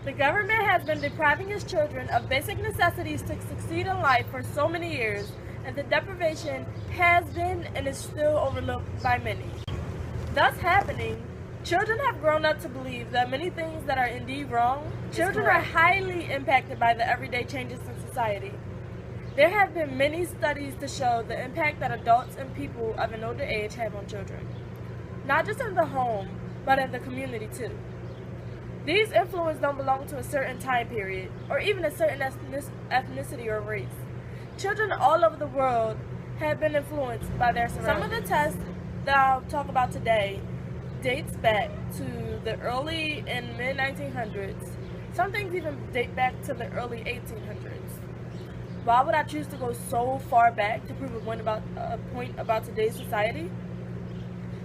The government has been depriving its children of basic necessities to succeed in life for so many years, and the deprivation has been and is still overlooked by many. Thus happening, children have grown up to believe that many things that are indeed wrong. Children are highly impacted by the everyday changes in society. There have been many studies to show the impact that adults and people of an older age have on children, not just in the home, but in the community too. These influences don't belong to a certain time period, or even a certain ethnicity or race. Children all over the world have been influenced by their surroundings. Some of the tests that I'll talk about today dates back to the early and mid-1900s. Some things even date back to the early 1800s. Why would I choose to go so far back to prove a point about today's society?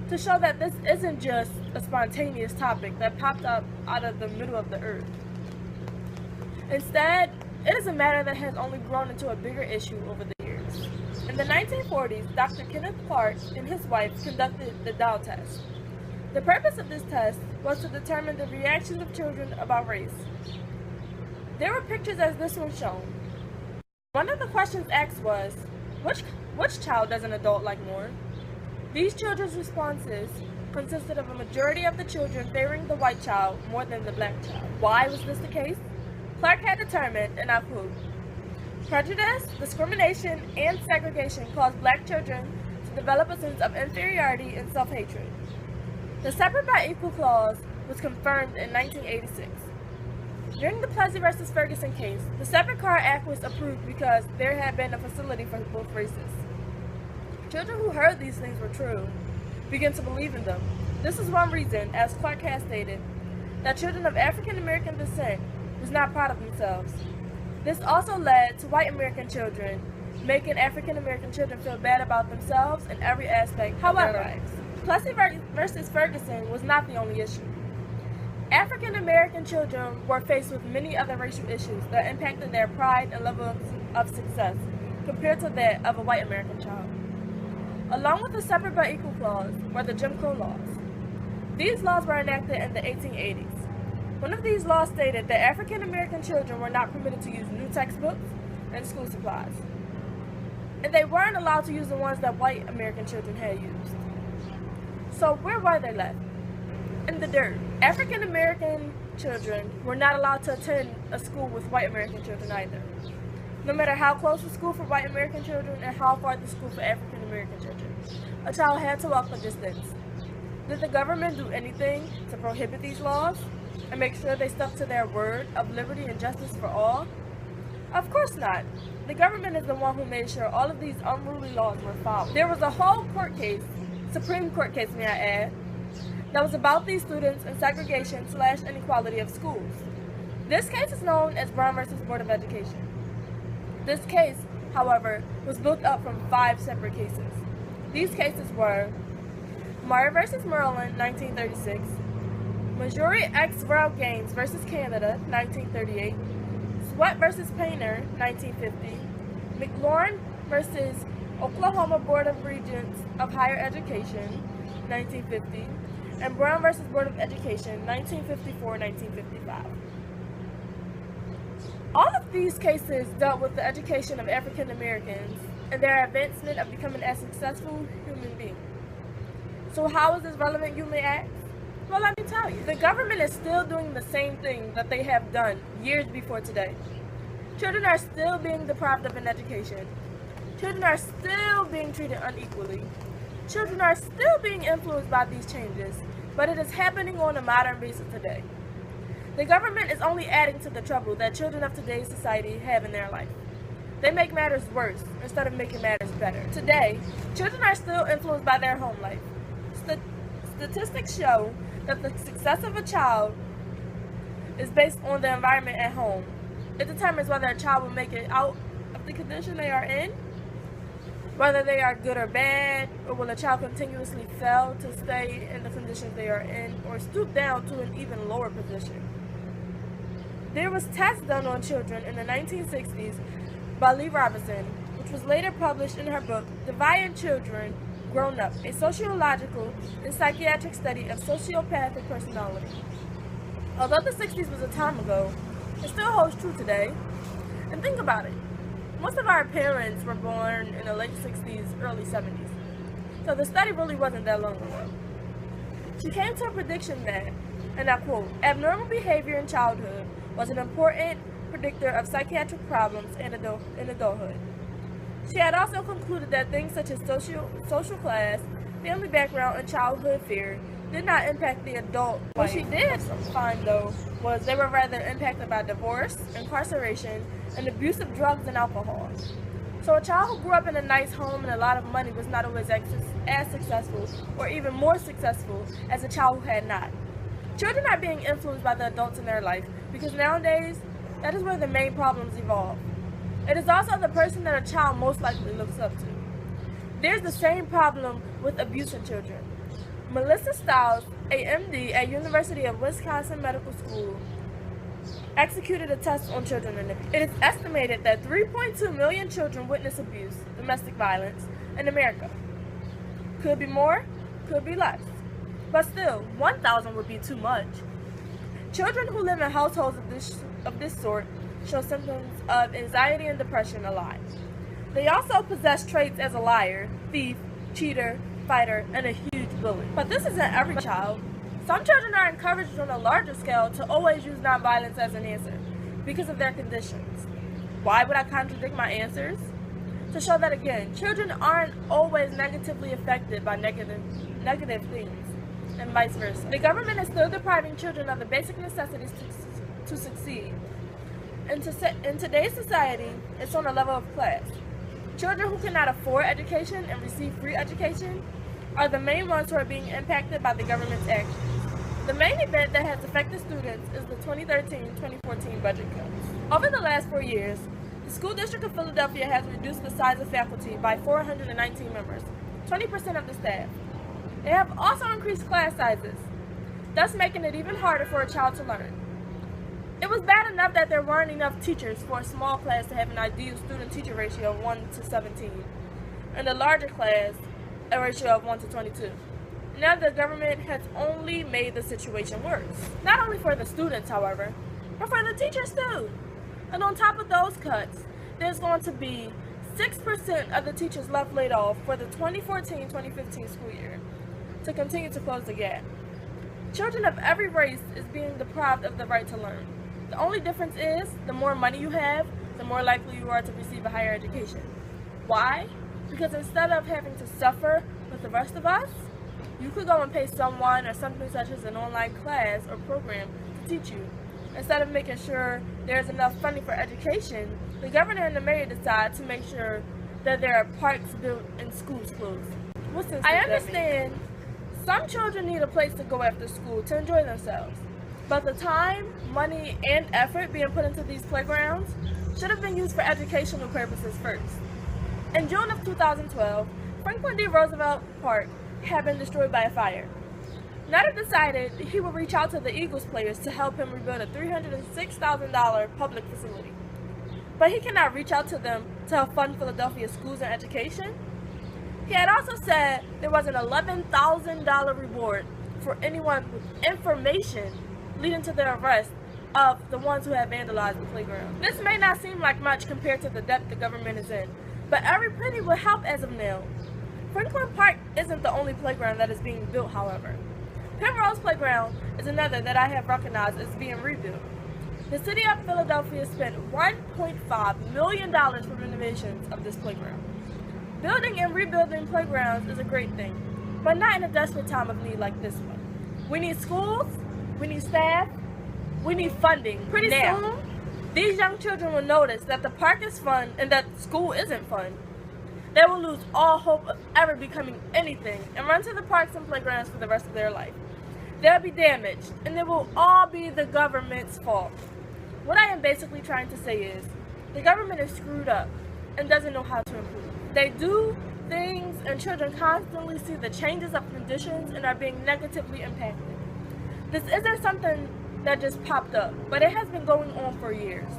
To show that this isn't just a spontaneous topic that popped up out of the middle of the earth. Instead, it is a matter that has only grown into a bigger issue over the years. In the 1940s, Dr. Kenneth Clark and his wife conducted the Doll test. The purpose of this test was to determine the reactions of children about race. There were pictures as this one shown. One of the questions asked was, which child does an adult like more? These children's responses consisted of a majority of the children favoring the white child more than the black child. Why was this the case? Clark had determined, and I quote, prejudice, discrimination, and segregation caused black children to develop a sense of inferiority and self-hatred. The separate by equal clause was confirmed in 1986. During the Plessy versus Ferguson case, the Separate Car Act was approved because there had been a facility for both races. Children who heard these things were true began to believe in them. This is one reason, as Clark has stated, that children of African American descent was not proud of themselves. This also led to white American children making African American children feel bad about themselves in every aspect of their lives. Plessy versus Ferguson was not the only issue. African American children were faced with many other racial issues that impacted their pride and level of success compared to that of a white American child. Along with the separate but equal clause were the Jim Crow laws. These laws were enacted in the 1880s. One of these laws stated that African American children were not permitted to use new textbooks and school supplies, and they weren't allowed to use the ones that white American children had used. So where were they left? In the dirt. African American children were not allowed to attend a school with white American children either. No matter how close the school for white American children and how far the school for African American children, a child had to walk the distance. Did the government do anything to prohibit these laws and make sure they stuck to their word of liberty and justice for all? Of course not. The government is the one who made sure all of these unruly laws were followed. There was a whole court case, Supreme Court case may I add, that was about these students and segregation/inequality of schools. This case is known as Brown versus Board of Education. This case, however, was built up from 5 separate cases. These cases were Meyer versus Maryland, 1936, Missouri ex Rel Gaines versus Canada, 1938, Sweat versus Painter, 1950, McLaurin versus Oklahoma Board of Regents of Higher Education, 1950, and Brown versus Board of Education, 1954-1955. All of these cases dealt with the education of African Americans and their advancement of becoming a successful human being. So how is this relevant, you may ask? Well, let me tell you. The government is still doing the same thing that they have done years before today. Children are still being deprived of an education. Children are still being treated unequally. Children are still being influenced by these changes, but it is happening on a modern basis today. The government is only adding to the trouble that children of today's society have in their life. They make matters worse instead of making matters better. Today, children are still influenced by their home life. Statistics show that the success of a child is based on the environment at home. It determines whether a child will make it out of the condition they are in, whether they are good or bad, or will a child continuously fail to stay in the conditions they are in, or stoop down to an even lower position. There was tests done on children in the 1960s by Lee Robinson, which was later published in her book, Dividing Children Grown Up, a sociological and psychiatric study of sociopathic personality. Although the 60s was a time ago, it still holds true today. And think about it. Most of our parents were born in the late 60s, early 70s. So the study really wasn't that long ago. She came to a prediction that, and I quote, abnormal behavior in childhood was an important predictor of psychiatric problems in adulthood. She had also concluded that things such as social class, family background, and childhood fear did not impact the adult life. What she did find, though, was they were rather impacted by divorce, incarceration, and abuse of drugs and alcohol. So a child who grew up in a nice home and a lot of money was not always as successful or even more successful as a child who had not. Children are being influenced by the adults in their life because nowadays, that is where the main problems evolve. It is also the person that a child most likely looks up to. There's the same problem with abuse in children. Melissa Stiles, a MD at University of Wisconsin Medical School, executed a test on children in abuse. It is estimated that 3.2 million children witness abuse, domestic violence, in America. Could be more, could be less. But still, 1,000 would be too much. Children who live in households of this sort show symptoms of anxiety and depression a lot. They also possess traits as a liar, thief, cheater, fighter, and a huge bully. But this isn't every child. Some children are encouraged on a larger scale to always use nonviolence as an answer because of their conditions. Why would I contradict my answers? To show that again, children aren't always negatively affected by negative things, and vice versa. The government is still depriving children of the basic necessities to succeed. In today's society, it's on a level of class. Children who cannot afford education and receive free education are the main ones who are being impacted by the government's actions. The main event that has affected students is the 2013-2014 budget cuts. Over the last 4 years, the School District of Philadelphia has reduced the size of faculty by 419 members, 20% of the staff. They have also increased class sizes, thus making it even harder for a child to learn. It was bad enough that there weren't enough teachers for a small class to have an ideal student-teacher ratio of 1 to 17, and a larger class, a ratio of 1 to 22. Now the government has only made the situation worse. Not only for the students, however, but for the teachers too. And on top of those cuts, there's going to be 6% of the teachers left laid off for the 2014-2015 school year to continue to close the gap. Children of every race is being deprived of the right to learn. The only difference is, the more money you have, the more likely you are to receive a higher education. Why? Because instead of having to suffer with the rest of us, you could go and pay someone or something such as an online class or program to teach you. Instead of making sure there's enough funding for education, the governor and the mayor decide to make sure that there are parks built and schools closed. I understand some children need a place to go after school to enjoy themselves, but the time, money, and effort being put into these playgrounds should have been used for educational purposes first. In June of 2012, Franklin D. Roosevelt Park had been destroyed by a fire. Nutter decided he would reach out to the Eagles players to help him rebuild a $306,000 public facility. But he cannot reach out to them to help fund Philadelphia schools and education. He had also said there was an $11,000 reward for anyone with information leading to the arrest of the ones who had vandalized the playground. This may not seem like much compared to the debt the government is in, but every penny will help as of now. Franklin Park isn't the only playground that is being built, however. Penrose Playground is another that I have recognized as being rebuilt. The city of Philadelphia spent $1.5 million for renovations of this playground. Building and rebuilding playgrounds is a great thing, but not in a desperate time of need like this one. We need schools, we need staff, we need funding. Pretty soon, these young children will notice that the park is fun and that school isn't fun. They will lose all hope of ever becoming anything and run to the parks and playgrounds for the rest of their life. They'll be damaged, and it will all be the government's fault. What I am basically trying to say is, the government is screwed up and doesn't know how to improve. They do things, and children constantly see the changes of conditions and are being negatively impacted. This isn't something that just popped up, but it has been going on for years.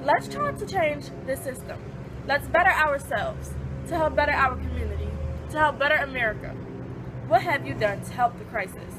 Let's try to change this system. Let's better ourselves, to help better our community, to help better America. What have you done to help the crisis?